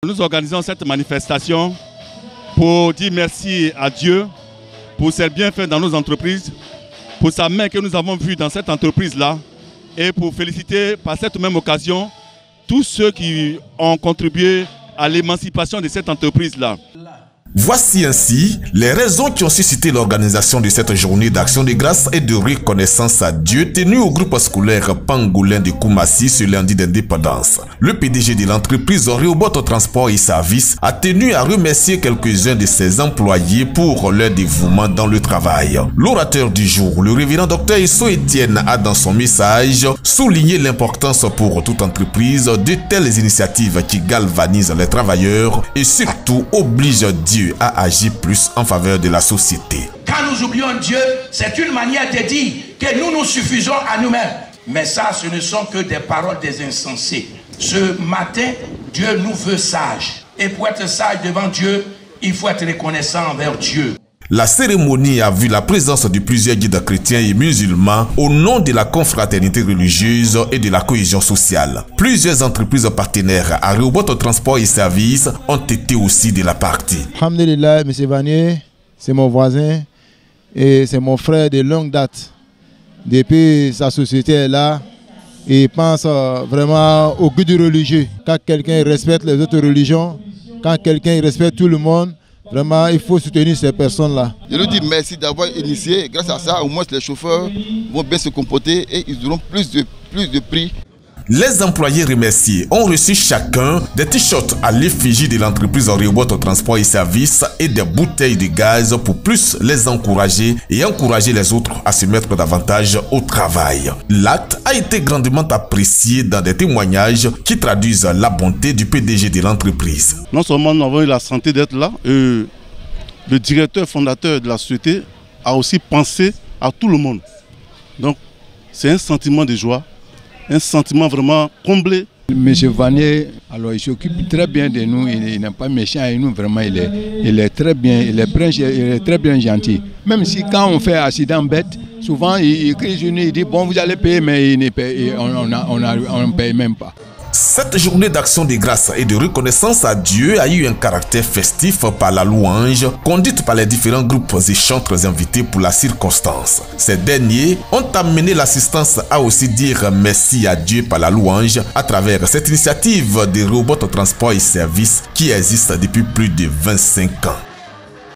Nous organisons cette manifestation pour dire merci à Dieu pour ses bienfaits dans nos entreprises, pour sa main que nous avons vue dans cette entreprise-là et pour féliciter par cette même occasion tous ceux qui ont contribué à l'émancipation de cette entreprise-là. Voici ainsi les raisons qui ont suscité l'organisation de cette journée d'action de grâce et de reconnaissance à Dieu tenue au groupe scolaire Pangolin de Koumassi ce lundi d'indépendance. Le PDG de l'entreprise Rehoboth Transport et Services a tenu à remercier quelques-uns de ses employés pour leur dévouement dans le travail. L'orateur du jour, le révérend Dr Isso Etienne, a dans son message souligné l'importance pour toute entreprise de telles initiatives qui galvanisent les travailleurs et surtout obligent Dieu à agir plus en faveur de la société. Quand nous oublions Dieu, c'est une manière de dire que nous nous suffisons à nous-mêmes. Mais ça, ce ne sont que des paroles des insensés. Ce matin, Dieu nous veut sages. Et pour être sage devant Dieu, il faut être reconnaissant envers Dieu. La cérémonie a vu la présence de plusieurs guides chrétiens et musulmans au nom de la confraternité religieuse et de la cohésion sociale. Plusieurs entreprises partenaires à Rehoboth Transport et Services ont été aussi de la partie. Alhamdulillah, M. Vanier, c'est mon voisin et c'est mon frère de longue date. Depuis sa société est là, il pense vraiment au guide religieux. Quand quelqu'un respecte les autres religions, quand quelqu'un respecte tout le monde, vraiment, il faut soutenir ces personnes-là. Je leur dis merci d'avoir initié. Grâce à ça, au moins les chauffeurs vont bien se comporter et ils auront plus de prix. Les employés remerciés ont reçu chacun des t-shirts à l'effigie de l'entreprise Rehoboth Transport et Services et des bouteilles de gaz pour plus les encourager et encourager les autres à se mettre davantage au travail. L'acte a été grandement apprécié dans des témoignages qui traduisent la bonté du PDG de l'entreprise. Non seulement nous avons eu la santé d'être là, le directeur fondateur de la société a aussi pensé à tout le monde. Donc c'est un sentiment de joie. Un sentiment vraiment comblé. Monsieur Vanier, alors il s'occupe très bien de nous, il n'est pas méchant avec nous, vraiment il est très bien, il est très bien gentil. Même si quand on fait accident bête, souvent il crie sur nous, il dit bon vous allez payer, mais il ne paye, on ne paye même pas. Cette journée d'action de grâce et de reconnaissance à Dieu a eu un caractère festif par la louange, conduite par les différents groupes et chantres invités pour la circonstance. Ces derniers ont amené l'assistance à aussi dire merci à Dieu par la louange à travers cette initiative de Rehoboth Transport et Services qui existe depuis plus de 25 ans.